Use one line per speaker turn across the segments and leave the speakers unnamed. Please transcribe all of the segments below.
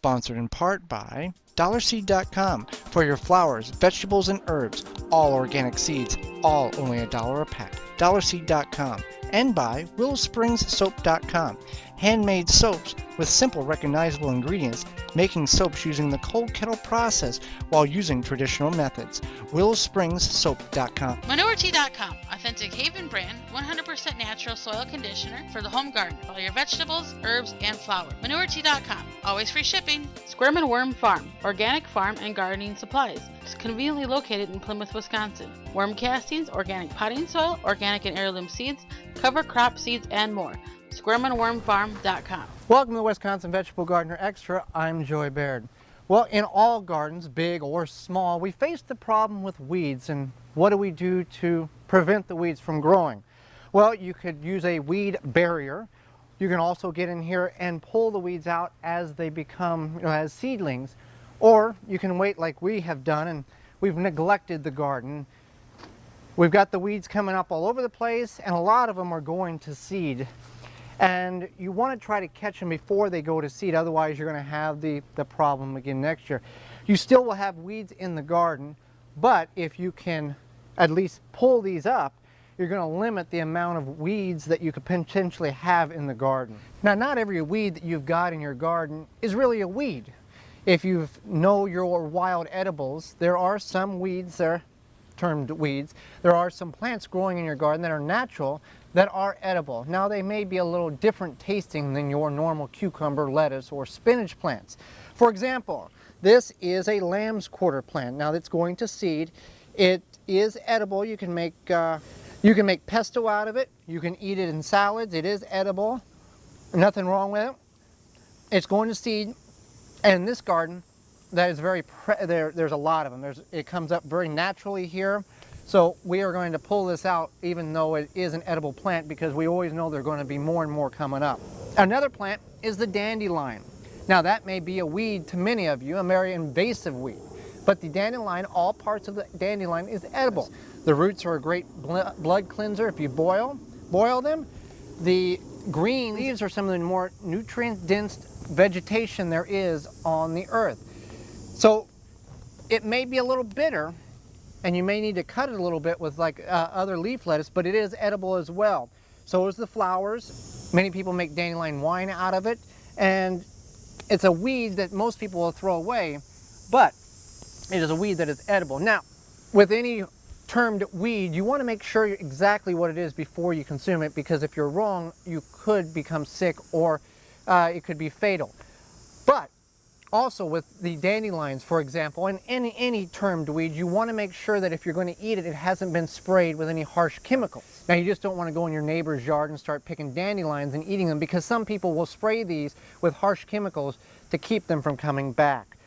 sponsored in part by DollarSeed.com for your flowers, vegetables, and herbs. All organic seeds, all only $1 a pack. DollarSeed.com. And by WillowSpringsSoap.com. Handmade soaps with simple, recognizable ingredients, making soaps using the cold kettle process while using traditional methods. WillowSpringsSoap.com.
ManureTea.com, authentic Haven brand, 100% natural soil conditioner for the home garden, for all your vegetables, herbs, and flowers. ManureTea.com, always free shipping. Squirrel and Worm Farm, organic farm and gardening supplies. It's conveniently located in Plymouth, Wisconsin. Worm castings, organic potting soil, organic and heirloom seeds, cover crop seeds, and more. SquirrelandWormFarm.com.
Welcome to Wisconsin Vegetable Gardener Extra. I'm Joy Baird. Well, in all gardens, big or small, we face the problem with weeds, and what do we do to prevent the weeds from growing? Well, you could use a weed barrier. You can also get in here and pull the weeds out as they become, as seedlings, or you can wait like we have done, and we've neglected the garden. We've got the weeds coming up all over the place, and a lot of them are going to seed. And you want to try to catch them before they go to seed, otherwise you're going to have the problem again next year. You still will have weeds in the garden, but if you can at least pull these up, you're going to limit the amount of weeds that you could potentially have in the garden. Now, not every weed that you've got in your garden is really a weed. If you know your wild edibles, there are some weeds, they're termed weeds. There are some plants growing in your garden that are natural that are edible. Now, they may be a little different tasting than your normal cucumber, lettuce, or spinach plants. For example, this is a lamb's quarter plant. Now, it's going to seed. It is edible. You can make pesto out of it. You can eat it in salads. It is edible. Nothing wrong with it. It's going to seed. And in this garden, that is there's a lot of them. It comes up very naturally here. So we are going to pull this out even though it is an edible plant, because we always know there are going to be more and more coming up. Another plant is the dandelion. Now, that may be a weed to many of you, a very invasive weed. But the dandelion, all parts of the dandelion is edible. The roots are a great blood cleanser if you boil them. The green leaves are some of the more nutrient-dense vegetation there is on the earth. So it may be a little bitter, and you may need to cut it a little bit with other leaf lettuce, but it is edible as well. So is the flowers. Many people make dandelion wine out of it, and it's a weed that most people will throw away, but it is a weed that is edible. Now, with any termed weed, you want to make sure exactly what it is before you consume it, because if you're wrong, you could become sick, or it could be fatal. But also with the dandelions, for example, and any termed weed, you want to make sure that if you're going to eat it, it hasn't been sprayed with any harsh chemicals. Now, you just don't want to go in your neighbor's yard and start picking dandelions and eating them, because some people will spray these with harsh chemicals to keep them from coming back.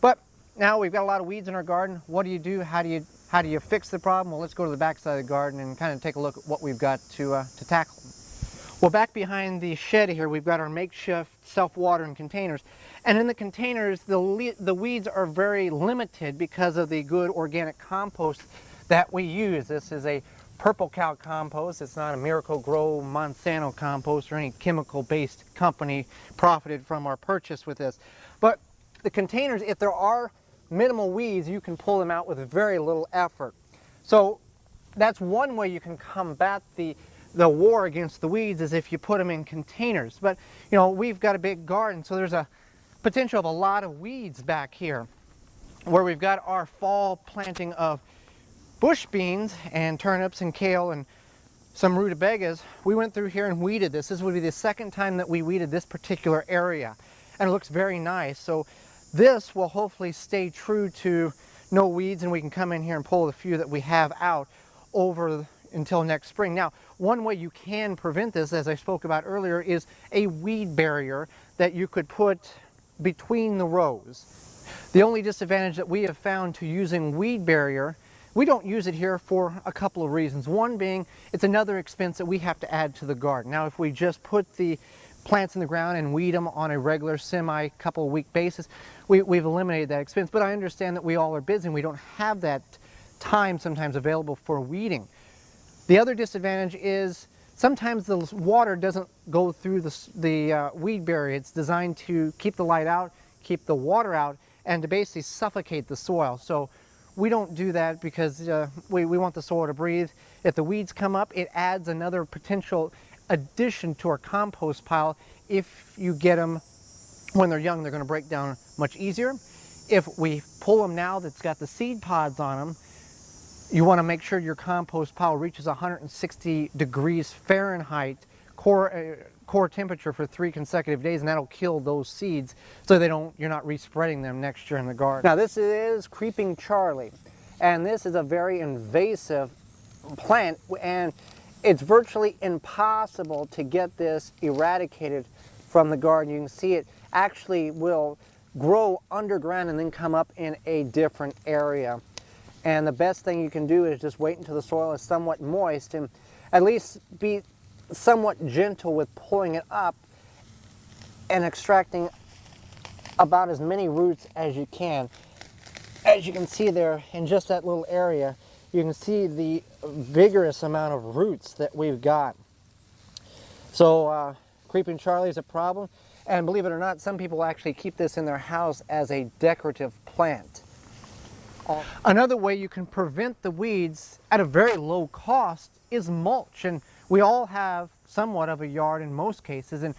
But now we've got a lot of weeds in our garden. What do you do? How do you fix the problem? Well, let's go to the back side of the garden and kind of take a look at what we've got to tackle. Well, back behind the shed here, we've got our makeshift self-watering containers. And in the containers, the weeds are very limited because of the good organic compost that we use. This is a Purple Cow compost. It's not a Miracle Grow Monsanto compost or any chemical-based company profited from our purchase with this. But the containers, if there are minimal weeds, you can pull them out with very little effort. So that's one way you can combat the war against the weeds, is if you put them in containers. But we've got a big garden, so there's a potential of a lot of weeds back here, where we've got our fall planting of bush beans and turnips and kale and some rutabagas. We went through here and weeded this. This would be the second time that we weeded this particular area, and it looks very nice. So this will hopefully stay true to no weeds, and we can come in here and pull the few that we have out over until next spring. Now, one way you can prevent this, as I spoke about earlier, is a weed barrier that you could put between the rows. The only disadvantage that we have found to using weed barrier, we don't use it here for a couple of reasons. One being, it's another expense that we have to add to the garden. Now, if we just put the plants in the ground and weed them on a regular couple of week basis, we've eliminated that expense. But I understand that we all are busy and we don't have that time sometimes available for weeding. The other disadvantage is sometimes the water doesn't go through the weed barrier. It's designed to keep the light out, keep the water out and to basically suffocate the soil. So we don't do that because we want the soil to breathe. If the weeds come up, it adds another potential addition to our compost pile. If you get them when they're young, they're going to break down much easier. If we pull them now that's got the seed pods on them, you want to make sure your compost pile reaches 160 degrees Fahrenheit core temperature for 3 consecutive days, and that'll kill those seeds so you're not respreading them next year in the garden. Now this is Creeping Charlie, and this is a very invasive plant, and it's virtually impossible to get this eradicated from the garden. You can see it actually will grow underground and then come up in a different area. And the best thing you can do is just wait until the soil is somewhat moist and at least be somewhat gentle with pulling it up and extracting about as many roots as you can. As you can see there in just that little area, you can see the vigorous amount of roots that we've got. So Creeping Charlie is a problem, and believe it or not, some people actually keep this in their house as a decorative plant. Another way you can prevent the weeds at a very low cost is mulch, and we all have somewhat of a yard in most cases, and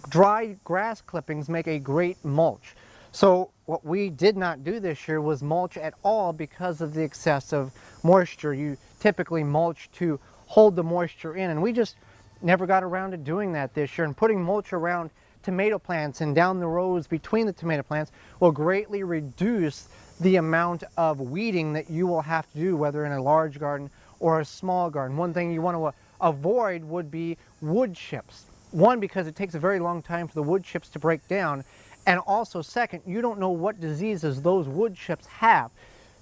dry grass clippings make a great mulch. So what we did not do this year was mulch at all because of the excessive moisture. You typically mulch to hold the moisture in, and we just never got around to doing that this year. And putting mulch around tomato plants and down the rows between the tomato plants will greatly reduce the amount of weeding that you will have to do, whether in a large garden or a small garden. One thing you want to avoid would be wood chips. One, because it takes a very long time for the wood chips to break down, and also second, you don't know what diseases those wood chips have.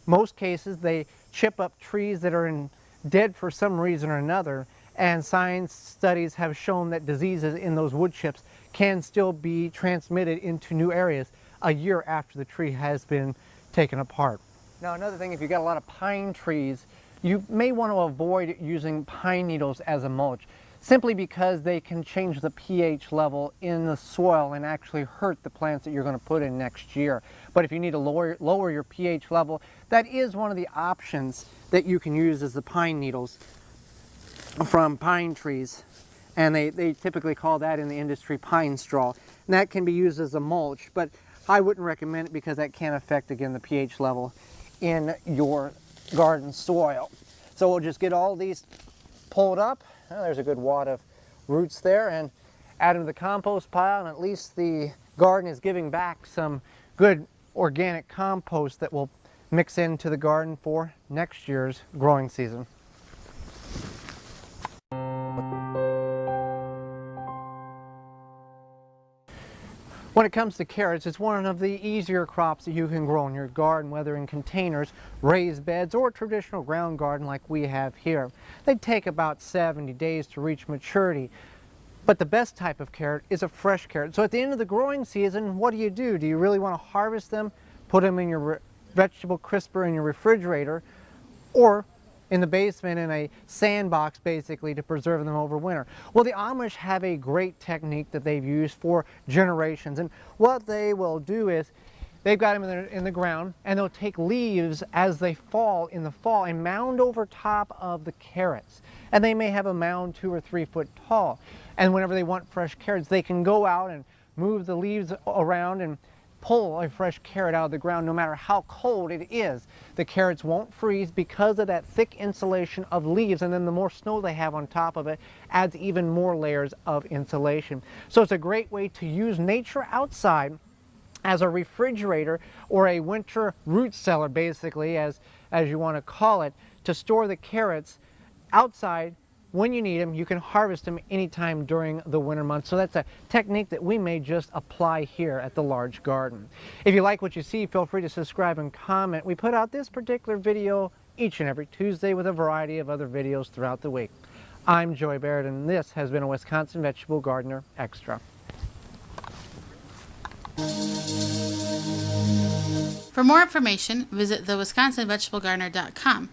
Most cases they chip up trees that are dead for some reason or another, and science studies have shown that diseases in those wood chips can still be transmitted into new areas a year after the tree has been taken apart. Now another thing, if you've got a lot of pine trees, you may want to avoid using pine needles as a mulch, simply because they can change the pH level in the soil and actually hurt the plants that you're going to put in next year. But if you need to lower your pH level, that is one of the options that you can use, is the pine needles from pine trees. And they typically call that in the industry pine straw. And that can be used as a mulch, but I wouldn't recommend it because that can affect, again, the pH level in your garden soil. So we'll just get all these pulled up. Well, there's a good wad of roots there, and add them to the compost pile, and at least the garden is giving back some good organic compost that will mix into the garden for next year's growing season. When it comes to carrots, it's one of the easier crops that you can grow in your garden, whether in containers, raised beds, or traditional ground garden like we have here. They take about 70 days to reach maturity, but the best type of carrot is a fresh carrot. So at the end of the growing season, what do? Do you really want to harvest them, put them in your vegetable crisper in your refrigerator, or in the basement in a sandbox basically to preserve them over winter? Well, the Amish have a great technique that they've used for generations, and what they will do is they've got them in the ground, and they'll take leaves as they fall in the fall and mound over top of the carrots, and they may have a mound 2 or 3 foot tall, and whenever they want fresh carrots they can go out and move the leaves around and pull a fresh carrot out of the ground no matter how cold it is. The carrots won't freeze because of that thick insulation of leaves, and then the more snow they have on top of it adds even more layers of insulation. So it's a great way to use nature outside as a refrigerator or a winter root cellar, basically, as you want to call it, to store the carrots outside. When you need them, you can harvest them anytime during the winter months. So that's a technique that we may just apply here at the Large Garden. If you like what you see, feel free to subscribe and comment. We put out this particular video each and every Tuesday with a variety of other videos throughout the week. I'm Joy Baird, and this has been a Wisconsin Vegetable Gardener Extra.
For more information, visit thewisconsinvegetablegardener.com.